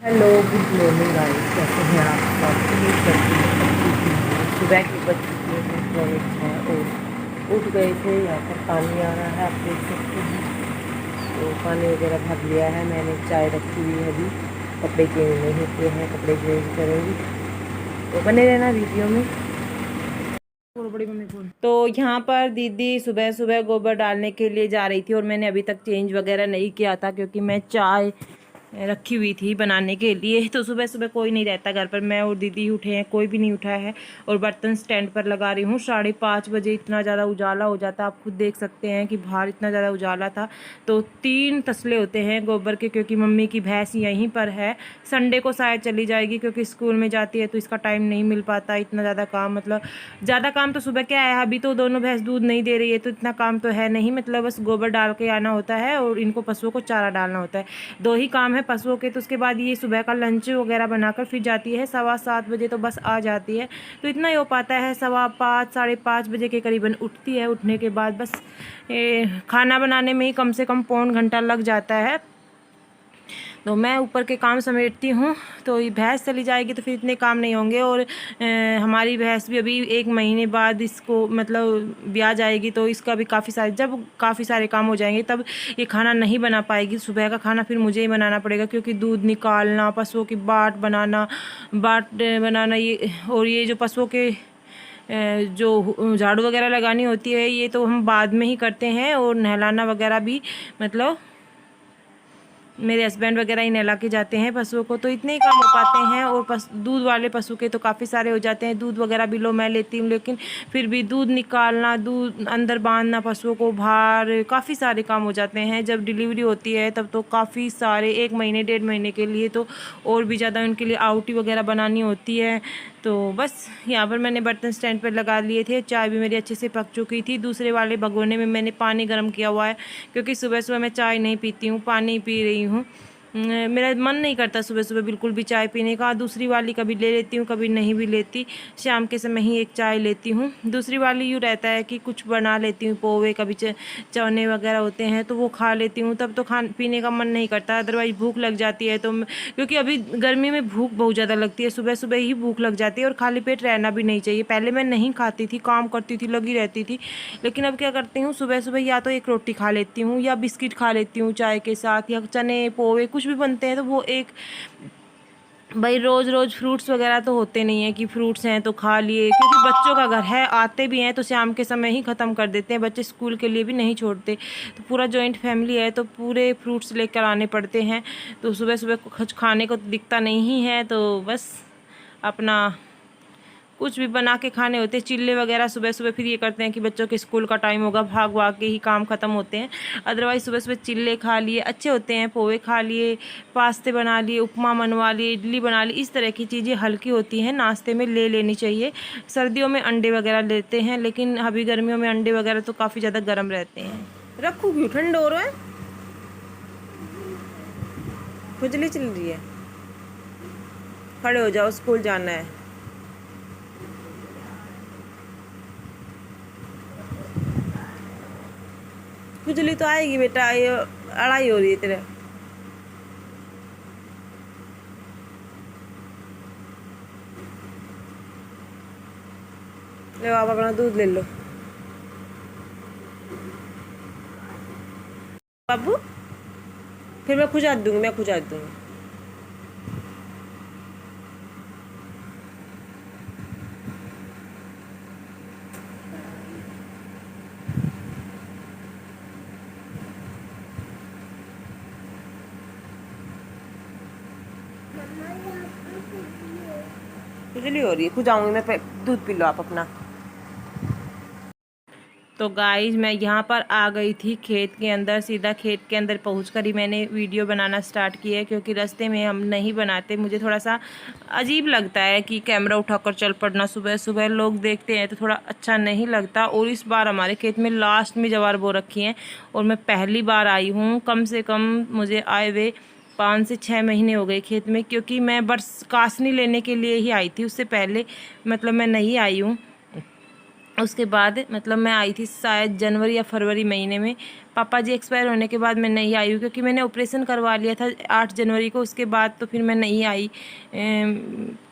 Hello, good morning guys. कैसे हैं आप सब? उम्मीद करती हूँ सब ठीक ही होंगे। सुबह के बज चुके हैं पौने 6 और उठ गए थे। यहाँ पर पानी आ रहा है, आप देख सकते हैं। तो पानी वगैरह भर लिया है। मैंने चाय रखी हुई है अभी। कपड़े चेंज नहीं किए हैं, कपड़े चेंज करेंगी। तो बने रहना वीडियो में। बड़ी मम्मी फोन। तो यहाँ पर दीदी सुबह सुबह गोबर डालने के लिए जा रही थी और मैंने अभी तक चेंज वगैरह नहीं किया था क्योंकि मैं चाय रखी हुई थी बनाने के लिए। तो सुबह सुबह कोई नहीं रहता घर पर, मैं और दीदी उठे हैं, कोई भी नहीं उठा है। और बर्तन स्टैंड पर लगा रही हूँ। 5:30 बजे इतना ज़्यादा उजाला हो जाता है, आप खुद देख सकते हैं कि बाहर इतना ज़्यादा उजाला था। तो 3 तसले होते हैं गोबर के, क्योंकि मम्मी की भैंस यहीं पर है। संडे को शायद चली जाएगी क्योंकि स्कूल में जाती है तो इसका टाइम नहीं मिल पाता। इतना ज़्यादा काम, मतलब ज़्यादा काम तो सुबह क्या है, अभी तो दोनों भैंस दूध नहीं दे रही है तो इतना काम तो है नहीं। मतलब बस गोबर डाल के आना होता है और इनको पशुओं को चारा डालना होता है। 2 ही काम है पशुओं के। तो उसके बाद ये सुबह का लंच वगैरह बनाकर फिर जाती है। 7:15 बजे तो बस आ जाती है। तो इतना ही हो पाता है। 5:15 5:30 बजे के करीबन उठती है। उठने के बाद बस खाना बनाने में ही कम से कम पौन घंटा लग जाता है। तो मैं ऊपर के काम समेटती हूँ। तो ये भैंस चली जाएगी तो फिर इतने काम नहीं होंगे। और हमारी भैंस भी अभी 1 महीने बाद इसको मतलब ब्याह जाएगी तो इसका भी काफ़ी सारे काम हो जाएंगे तब ये खाना नहीं बना पाएगी। सुबह का खाना फिर मुझे ही बनाना पड़ेगा क्योंकि दूध निकालना, पशुओं की बाट बनाना ये, और ये जो पशुओं के जो झाड़ू वगैरह लगानी होती है ये तो हम बाद में ही करते हैं। और नहलाना वगैरह भी मतलब मेरे हस्बैंड वगैरह ही नहला के जाते हैं पशुओं को। तो इतने ही काम हो पाते हैं। और दूध वाले पशु के तो काफ़ी सारे हो जाते हैं। दूध वगैरह भी लो मैं लेती हूँ, लेकिन फिर भी दूध निकालना, दूध अंदर बांधना, पशुओं को बाहर, काफ़ी सारे काम हो जाते हैं। जब डिलीवरी होती है तब तो काफ़ी सारे 1 महीने 1.5 महीने के लिए तो और भी ज़्यादा उनके लिए आउटी वगैरह बनानी होती है। तो बस यहाँ पर मैंने बर्तन स्टैंड पर लगा लिए थे। चाय भी मेरी अच्छे से पक चुकी थी। दूसरे वाले भगोने में मैंने पानी गर्म किया हुआ है क्योंकि सुबह सुबह मैं चाय नहीं पीती हूँ, पानी पी रही हूँ। मेरा मन नहीं करता सुबह सुबह बिल्कुल भी चाय पीने का। दूसरी वाली कभी ले लेती हूँ, कभी नहीं भी लेती। शाम के समय ही एक चाय लेती हूँ। दूसरी वाली यूँ रहता है कि कुछ बना लेती हूँ, पोहे, कभी चने वगैरह होते हैं तो वो खा लेती हूँ। तब तो पीने का मन नहीं करता, अदरवाइज़ भूख लग जाती है। तो क्योंकि अभी गर्मी में भूख बहुत ज़्यादा लगती है, सुबह सुबह ही भूख लग जाती है। और खाली पेट रहना भी नहीं चाहिए। पहले मैं नहीं खाती थी, काम करती थी, लगी रहती थी। लेकिन अब क्या करती हूँ, सुबह सुबह या तो एक रोटी खा लेती हूँ या बिस्किट खा लेती हूँ चाय के साथ, या चने पोहे कुछ भी बनते हैं तो वो एक, भाई रोज़ रोज़ फ्रूट्स वगैरह तो होते नहीं है कि फ्रूट्स हैं तो खा लिए, क्योंकि बच्चों का घर है, आते भी हैं तो शाम के समय ही ख़त्म कर देते हैं। बच्चे स्कूल के लिए भी नहीं छोड़ते। तो पूरा जॉइंट फैमिली है तो पूरे फ्रूट्स लेकर आने पड़ते हैं। तो सुबह सुबह कुछ खाने को दिखता नहीं है। तो बस अपना कुछ भी बना के खाने होते हैं, चिल्ले वगैरह सुबह सुबह। फिर ये करते हैं कि बच्चों के स्कूल का टाइम होगा, भाग भाग के ही काम ख़त्म होते हैं। अदरवाइज़ सुबह सुबह चिल्ले खा लिए, अच्छे होते हैं। पोहे खा लिए, पास्ते बना लिए, उपमा बनवा लिए, इडली बना ली। इस तरह की चीज़ें हल्की होती हैं, नाश्ते में ले लेनी चाहिए। सर्दियों में अंडे वगैरह लेते हैं, लेकिन अभी गर्मियों में अंडे वगैरह तो काफ़ी ज़्यादा गर्म रहते हैं। रखू क्यों, ठंड हो रहा है, खुजली चल रही है। खड़े हो जाओ, स्कूल जाना है। खुजली तो आएगी बेटा, ये अड़ाई हो रही है तेरे। ले आप अपना दूध ले लो बाबू, फिर मैं खुजा दूंगी। खुजली हो रही है, खुजाऊंगी मैं, दूध पी लो आप अपना। तो गाइज मैं यहाँ पर आ गई थी खेत के अंदर। सीधा खेत के अंदर पहुँचकर ही मैंने वीडियो बनाना स्टार्ट किया है, क्योंकि रास्ते में हम नहीं बनाते। मुझे थोड़ा सा अजीब लगता है कि कैमरा उठाकर चल पड़ना, सुबह सुबह लोग देखते हैं तो थोड़ा अच्छा नहीं लगता। और इस बार हमारे खेत में लास्ट में जवार बो रखी हैं और मैं पहली बार आई हूँ। कम से कम मुझे आए हुए 5 से 6 महीने हो गए खेत में, क्योंकि मैं बस कासनी लेने के लिए ही आई थी। उससे पहले मतलब मैं नहीं आई हूँ। उसके बाद मतलब मैं आई थी शायद जनवरी या फरवरी महीने में। पापा जी एक्सपायर होने के बाद मैं नहीं आई हूँ, क्योंकि मैंने ऑपरेशन करवा लिया था 8 जनवरी को। उसके बाद तो फिर मैं नहीं आई।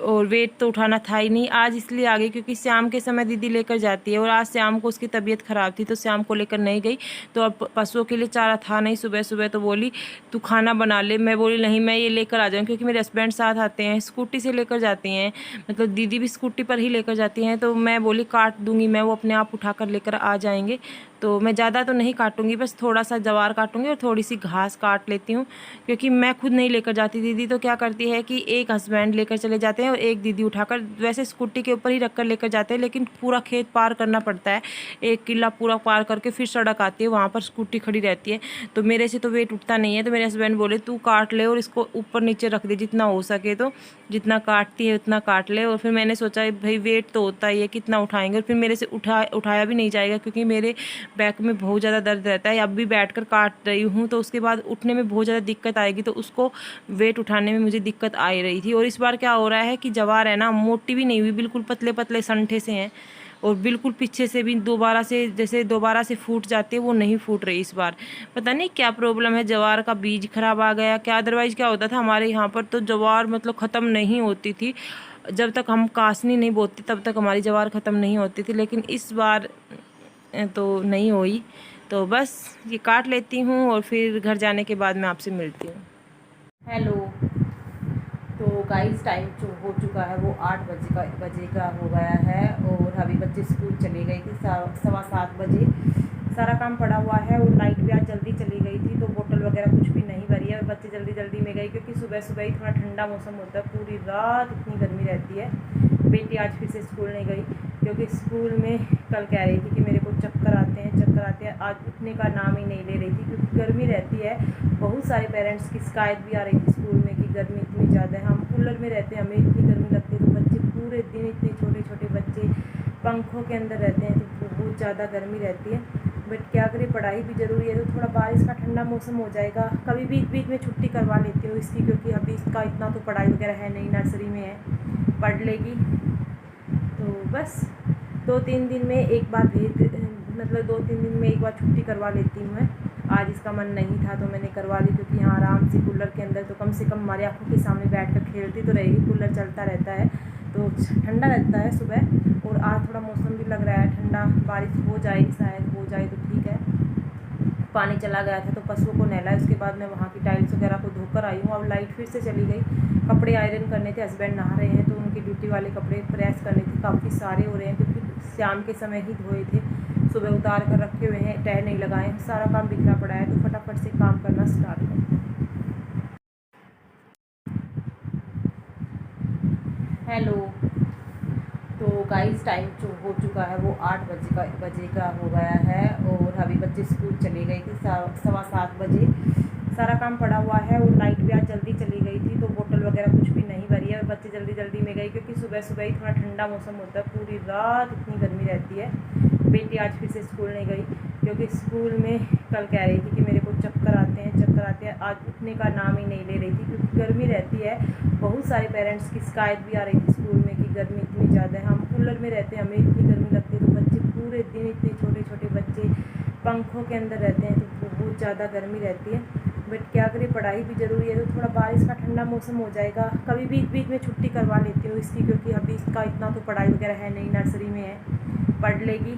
और वेट तो उठाना था ही नहीं। आज इसलिए आ गई क्योंकि शाम के समय दीदी लेकर जाती है, और आज शाम को उसकी तबीयत ख़राब थी तो शाम को लेकर नहीं गई। तो अब पशुओं के लिए चारा था नहीं सुबह सुबह, तो बोली तू खाना बना ले। मैं बोली नहीं, मैं ये लेकर आ जाऊँ, क्योंकि मेरे हस्बैंड साथ आते हैं, स्कूटी से लेकर जाती हैं, मतलब दीदी भी स्कूटी पर ही लेकर जाती हैं। तो मैं बोली काट दूँगी मैं, वो अपने आप उठा कर लेकर आ जाएंगे। तो मैं ज़्यादा तो नहीं काटूंगी, बस थोड़ा सा जवार काटूंगी और थोड़ी सी घास काट लेती हूँ, क्योंकि मैं खुद नहीं लेकर जाती। दीदी तो क्या करती है कि एक हस्बैंड लेकर चले जाते हैं और एक दीदी उठाकर, वैसे स्कूटी के ऊपर ही रख कर लेकर जाते हैं, लेकिन पूरा खेत पार करना पड़ता है। 1 किला पूरा पार करके फिर सड़क आती है, वहाँ पर स्कूटी खड़ी रहती है। तो मेरे से तो वेट उठता नहीं है। तो मेरे हस्बैंड बोले तू काट ले और इसको ऊपर नीचे रख दे जितना हो सके, तो जितना काटती है उतना काट ले। और फिर मैंने सोचा भाई वेट तो होता ही है, कितना उठाएंगे। और फिर मेरे से उठाया भी नहीं जाएगा, क्योंकि मेरे बैक में बहुत ज़्यादा दर्द रहता है। अब भी बैठकर काट रही हूँ, तो उसके बाद उठने में बहुत ज़्यादा दिक्कत आएगी, तो उसको वेट उठाने में मुझे दिक्कत आ रही थी। और इस बार क्या हो रहा है कि जवार है ना, मोटी भी नहीं हुई, बिल्कुल पतले पतले संठे से हैं, और बिल्कुल पीछे से भी दोबारा से, जैसे दोबारा से फूट जाती है वो नहीं फूट रही इस बार। पता नहीं क्या प्रॉब्लम है, जवार का बीज खराब आ गया क्या। अदरवाइज़ क्या होता था हमारे यहाँ पर, तो जवार मतलब ख़त्म नहीं होती थी। जब तक हम कासनी नहीं बोती तब तक हमारी जवार ख़त्म नहीं होती थी, लेकिन इस बार तो नहीं हुई। तो बस ये काट लेती हूँ और फिर घर जाने के बाद मैं आपसे मिलती हूँ। हेलो। तो गाइस टाइम जो हो चुका है वो 8 बजे का हो गया है, और अभी बच्चे स्कूल चले गए थे 7:15 बजे। सारा काम पड़ा हुआ है, और लाइट भी आज जल्दी चली गई थी, तो बोतल वगैरह कुछ भी नहीं भरी है। और बच्चे जल्दी जल्दी में गए, क्योंकि सुबह सुबह ही थोड़ा ठंडा मौसम होता है, पूरी रात इतनी गर्मी रहती है। बेटी आज फिर से स्कूल नहीं गई, क्योंकि स्कूल में कल कह रही थी कि मेरे को चक्कर आते हैं। आज उठने का नाम ही नहीं ले रही थी, क्योंकि गर्मी रहती है। बहुत सारे पेरेंट्स की शिकायत भी आ रही थी स्कूल में कि गर्मी इतनी ज़्यादा है। हम कूलर में रहते हैं, हमें इतनी गर्मी लगती है, तो बच्चे पूरे दिन, इतने छोटे छोटे बच्चे पंखों के अंदर रहते हैं, तो बहुत ज़्यादा गर्मी रहती है। बट क्या करें, पढ़ाई भी ज़रूरी है। तो थोड़ा बारिश का ठंडा मौसम हो जाएगा, कभी बीच बीच में छुट्टी करवा लेती हूँ इसकी, क्योंकि अभी इसका इतना तो पढ़ाई वगैरह है नहीं, नर्सरी में है, पढ़ लेगी। तो बस 2-3 दिन में एक बार मतलब 2-3 दिन में एक बार छुट्टी करवा लेती हूँ मैं। आज इसका मन नहीं था तो मैंने करवा ली, क्योंकि यहाँ आराम से कूलर के अंदर तो कम से कम हमारी आँखों के सामने बैठ कर खेलती तो रहेगी। कूलर चलता रहता है तो ठंडा रहता है सुबह। और आज थोड़ा मौसम भी लग रहा है ठंडा, बारिश हो जाएगी, शायद हो जाए तो ठीक है। पानी चला गया था तो पशुओं को नहलाया, उसके बाद मैं वहाँ की टाइल्स वगैरह को धोकर आई हूँ। अब लाइट फिर से चली गई। कपड़े आयरन करने थे, हस्बैंड नहा रहे हैं, तो उनकी ड्यूटी वाले कपड़े प्रेस करने थे, काफ़ी सारे हो रहे हैं, क्योंकि शाम के समय ही धोए थे, सुबह उतार कर रखे हुए हैं, तह नहीं लगाए, सारा काम बिखरा पड़ा है। तो फटाफट से काम करना स्टार्ट करते हैं। हेलो। तो गाइस टाइम जो हो चुका है वो 8 बजे का हो गया है, और अभी बच्चे स्कूल चले गए थे 7:15 बजे। सारा काम पड़ा हुआ है, और लाइट भी आज जल्दी चली गई थी, तो बोतल वगैरह कुछ भी नहीं भरी है। और बच्चे जल्दी जल्दी में गए, क्योंकि सुबह सुबह ही थोड़ा ठंडा मौसम होता है, पूरी रात इतनी गर्मी रहती है। बेटी आज फिर से स्कूल नहीं गई, क्योंकि स्कूल में कल कह रही थी कि मेरे को चक्कर आते हैं। आज उठने का नाम ही नहीं ले रही थी, क्योंकि गर्मी रहती है। बहुत सारे पेरेंट्स की शिकायत भी आ रही थी स्कूल में कि गर्मी इतनी ज़्यादा है। हम कूलर में रहते हैं, हमें इतनी गर्मी लगती है, तो बच्चे पूरे दिन, इतने छोटे छोटे बच्चे पंखों के अंदर रहते हैं, तो बहुत ज़्यादा गर्मी रहती है। बट क्या करें, पढ़ाई भी ज़रूरी है। तो थोड़ा बारिश का ठंडा मौसम हो जाएगा, कभी बीच बीच में छुट्टी करवा लेती हूँ इसकी, क्योंकि अभी इसका इतना तो पढ़ाई वगैरह है नहीं, नर्सरी में है, पढ़ लेगी।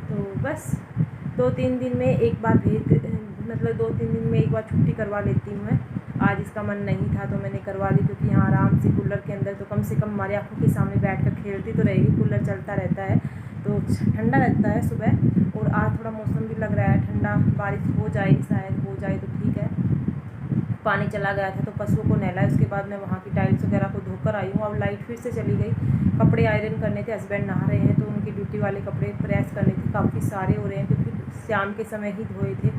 तो बस 2-3 दिन में एक बार मतलब 2-3 दिन में एक बार छुट्टी करवा लेती हूँ मैं। आज इसका मन नहीं था तो मैंने करवा ली, क्योंकि यहाँ आराम से कूलर के अंदर तो कम से कम हमारी आँखों के सामने बैठ कर खेलती तो रहेगी। कूलर चलता रहता है तो ठंडा रहता है सुबह। और आज थोड़ा मौसम भी लग रहा है ठंडा, बारिश हो जाएगी, शायद हो जाए तो ठीक है। पानी चला गया था तो पशुओं को नहलाया, उसके बाद मैं वहाँ की टाइल्स वगैरह को धोकर आई हूँ। अब लाइट फिर से चली गई। कपड़े आयरन करने थे, हस्बैंड नहा रहे हैं, तो उनकी ड्यूटी वाले कपड़े प्रेस करने थे, काफ़ी सारे हो रहे हैं, क्योंकि शाम के समय ही धोए थे,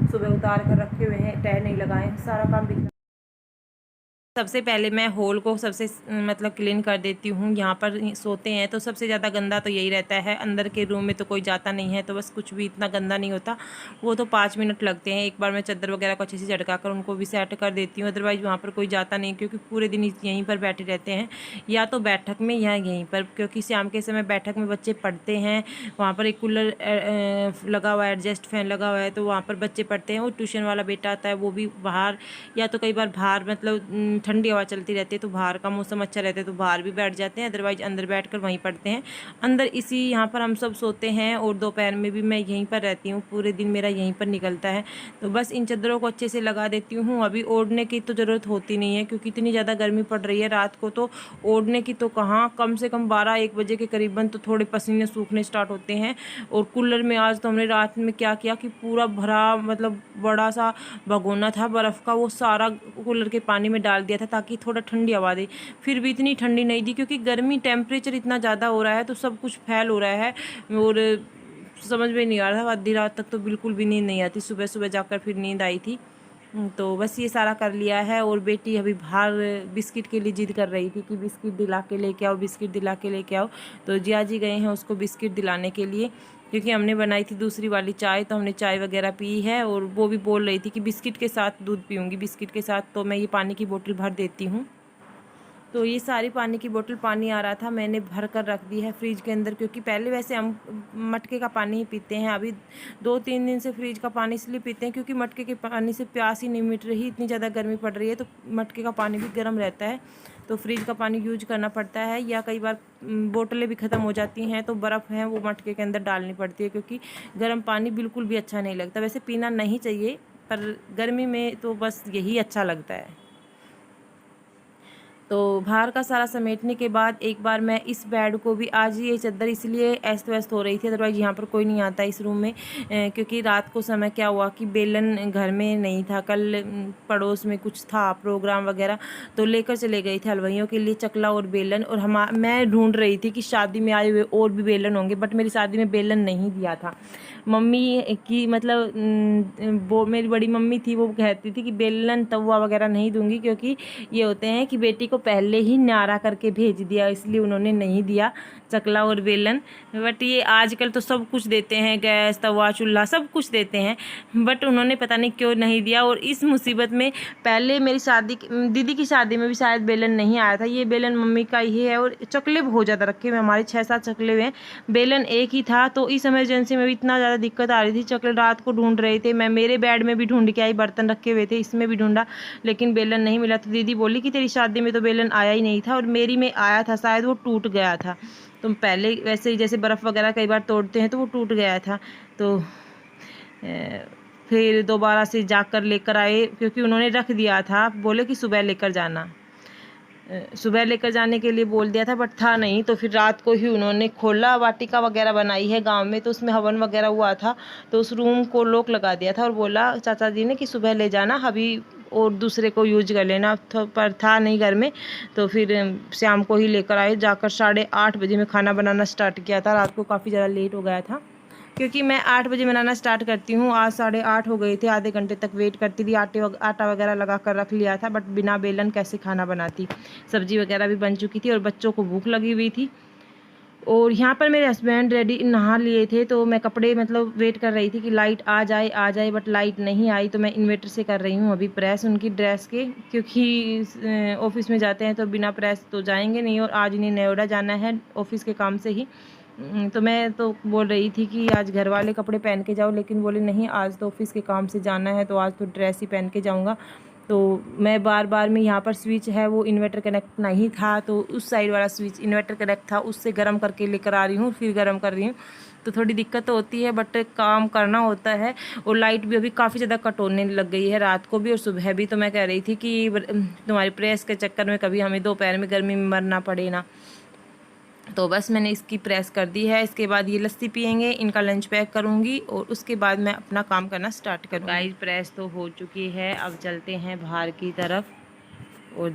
सुबह उतार कर रखे हुए हैं, तह नहीं लगाए, सारा काम बिखरा सबसे पहले मैं हॉल को सबसे मतलब क्लीन कर देती हूँ। यहाँ पर सोते हैं तो सबसे ज़्यादा गंदा तो यही रहता है। अंदर के रूम में तो कोई जाता नहीं है, तो बस कुछ भी इतना गंदा नहीं होता। वो तो 5 मिनट लगते हैं। एक बार मैं चादर वगैरह को अच्छे से झटका कर उनको भी सेट कर देती हूँ। अदरवाइज़ वहाँ पर कोई जाता नहीं, क्योंकि पूरे दिन यहीं पर बैठे रहते हैं, या तो बैठक में या यहीं पर, क्योंकि शाम के समय बैठक में बच्चे पढ़ते हैं। वहाँ पर एक कूलर लगा हुआ है, एडजस्ट फैन लगा हुआ है, तो वहाँ पर बच्चे पढ़ते हैं। और ट्यूशन वाला बेटा आता है, वो भी बाहर, या तो कई बार बाहर मतलब ठंडी हवा चलती रहती है तो बाहर का मौसम अच्छा रहता है तो बाहर भी बैठ जाते हैं। अदरवाइज अंदर बैठकर वहीं पढ़ते हैं। अंदर इसी यहाँ पर हम सब सोते हैं, और दोपहर में भी मैं यहीं पर रहती हूँ। पूरे दिन मेरा यहीं पर निकलता है। तो बस इन चादरों को अच्छे से लगा देती हूँ। अभी ओढ़ने की तो ज़रूरत होती नहीं है, क्योंकि इतनी ज़्यादा गर्मी पड़ रही है। रात को तो ओढ़ने की तो कहाँ, कम से कम 12-1 बजे के करीबन तो थोड़े पसीने सूखने स्टार्ट होते हैं। और कूलर में आज तो हमने रात में क्या किया कि पूरा भरा मतलब बड़ा सा भगोना था बर्फ़ का, वो सारा कूलर के पानी में डाल दिया था ताकि थोड़ा ठंडी हवा दे। फिर भी इतनी ठंडी नहीं दी, क्योंकि गर्मी टेम्परेचर इतना ज़्यादा हो रहा है तो सब कुछ फैल हो रहा है। और समझ में नहीं आ रहा था। आधी रात तक तो बिल्कुल भी नींद नहीं आती। सुबह सुबह जाकर फिर नींद आई थी। तो बस ये सारा कर लिया है। और बेटी अभी बाहर बिस्किट के लिए जिद कर रही थी कि बिस्किट दिला के लेके आओ, बिस्किट दिला के लेके आओ। तो जिया जी गए हैं उसको बिस्किट दिलाने के लिए, क्योंकि हमने बनाई थी दूसरी वाली चाय, तो हमने चाय वगैरह पी है। और वो भी बोल रही थी कि बिस्किट के साथ दूध पीऊँगी, बिस्किट के साथ। तो मैं ये पानी की बोतल भर देती हूँ। तो ये सारी पानी की बोतल, पानी आ रहा था, मैंने भर कर रख दी है फ्रिज के अंदर, क्योंकि पहले वैसे हम मटके का पानी ही पीते हैं। अभी 2-3 दिन से फ्रिज का पानी इसलिए पीते हैं क्योंकि मटके के पानी से प्यास ही नहीं मिट रही। इतनी ज़्यादा गर्मी पड़ रही है तो मटके का पानी भी गर्म रहता है, तो फ्रिज का पानी यूज करना पड़ता है। या कई बार बोतलें भी ख़त्म हो जाती हैं तो बर्फ़ है वो मटके के अंदर डालनी पड़ती है, क्योंकि गर्म पानी बिल्कुल भी अच्छा नहीं लगता। वैसे पीना नहीं चाहिए, पर गर्मी में तो बस यही अच्छा लगता है। तो बाहर का सारा समेटने के बाद एक बार मैं इस बेड को भी, आज ये चादर इसलिए अस्त व्यस्त हो रही थी, अदरवाइज यहाँ पर कोई नहीं आता इस रूम में, क्योंकि रात को समय क्या हुआ कि बेलन घर में नहीं था। कल पड़ोस में कुछ था प्रोग्राम वगैरह, तो लेकर चले गए थे हलवाइयों के लिए चकला और बेलन। और मैं ढूंढ रही थी कि शादी में आए हुए और भी बेलन होंगे, बट मेरी शादी में बेलन नहीं दिया था। मम्मी की मतलब वो मेरी बड़ी मम्मी थी, वो कहती थी कि बेलन तवा वगैरह नहीं दूंगी, क्योंकि ये होते हैं कि बेटी को पहले ही न्यारा करके भेज दिया, इसलिए उन्होंने नहीं दिया चकला और बेलन। बट ये आजकल तो सब कुछ देते हैं, गैस तवा चूल्हा सब कुछ देते हैं, बट उन्होंने पता नहीं क्यों नहीं दिया। और इस मुसीबत में पहले मेरी शादी, दीदी की शादी में भी शायद बेलन नहीं आया था। ये बेलन मम्मी का ही है। और चकले बहुत ज़्यादा रखे हुए, हमारे 6-7 चकले हुए हैं, बेलन एक ही था। तो इस इमरजेंसी में भी इतना ज़्यादा दिक्कत आ रही थी, चकले रात को ढूंढ रहे थे। मैं मेरे बेड में भी ढूंढ के आई, बर्तन रखे हुए थे इसमें भी ढूंढा, लेकिन बेलन नहीं मिला। तो दीदी बोली कि तेरी शादी में तो बेलन आया ही नहीं था, और मेरी में आया था, शायद वो टूट गया था। तो पहले वैसे ही जैसे बर्फ़ वगैरह कई बार तोड़ते हैं तो वो टूट गया था। तो फिर दोबारा से जाकर लेकर आए, क्योंकि उन्होंने रख दिया था, बोले कि सुबह लेकर जाना, सुबह लेकर जाने के लिए बोल दिया था, बट था नहीं। तो फिर रात को ही उन्होंने खोला, वाटिका वगैरह बनाई है गांव में, तो उसमें हवन वगैरह हुआ था, तो उस रूम को लॉक लगा दिया था। और बोला चाचा जी ने कि सुबह ले जाना, अभी और दूसरे को यूज कर लेना, पर था नहीं घर में। तो फिर शाम को ही लेकर आए, जाकर 8:30 बजे में खाना बनाना स्टार्ट किया था। रात को काफ़ी ज़्यादा लेट हो गया था, क्योंकि मैं 8 बजे बनाना स्टार्ट करती हूँ। आज 8:30 हो गए थे, आधे घंटे तक वेट करती थी। आटा वगैरह लगा कर रख लिया था, बट बिना बेलन कैसे खाना बनाती। सब्जी वगैरह भी बन चुकी थी और बच्चों को भूख लगी हुई थी। और यहाँ पर मेरे हस्बैंड रेडी नहा लिए थे, तो मैं कपड़े मतलब वेट कर रही थी कि लाइट आ जाए, बट लाइट नहीं आई। तो मैं इन्वर्टर से कर रही हूँ अभी प्रेस उनकी ड्रेस के, क्योंकि ऑफिस में जाते हैं तो बिना प्रेस तो जाएंगे नहीं। और आज इन्हें नोएडा जाना है ऑफिस के काम से ही। तो मैं तो बोल रही थी कि आज घर वाले कपड़े पहन के जाओ, लेकिन बोले नहीं, आज तो ऑफिस के काम से जाना है, तो आज तो ड्रेस ही पहन के जाऊँगा। तो मैं बार में यहाँ पर स्विच है वो इन्वर्टर कनेक्ट नहीं था, तो उस साइड वाला स्विच इन्वर्टर कनेक्ट था, उससे गर्म करके लेकर आ रही हूँ, फिर गर्म कर रही हूँ। तो थोड़ी दिक्कत तो होती है, बट काम करना होता है। और लाइट भी अभी काफ़ी ज़्यादा कट होने लग गई है, रात को भी और सुबह भी। तो मैं कह रही थी कि तुम्हारी प्रेस के चक्कर में कभी हमें दोपहर में गर्मी में मरना पड़े ना। तो बस मैंने इसकी प्रेस कर दी है। इसके बाद ये लस्सी पियेंगे, इनका लंच पैक करूँगी और उसके बाद मैं अपना काम करना स्टार्ट करूँगी। गाइस प्रेस तो हो चुकी है, अब चलते हैं बाहर की तरफ और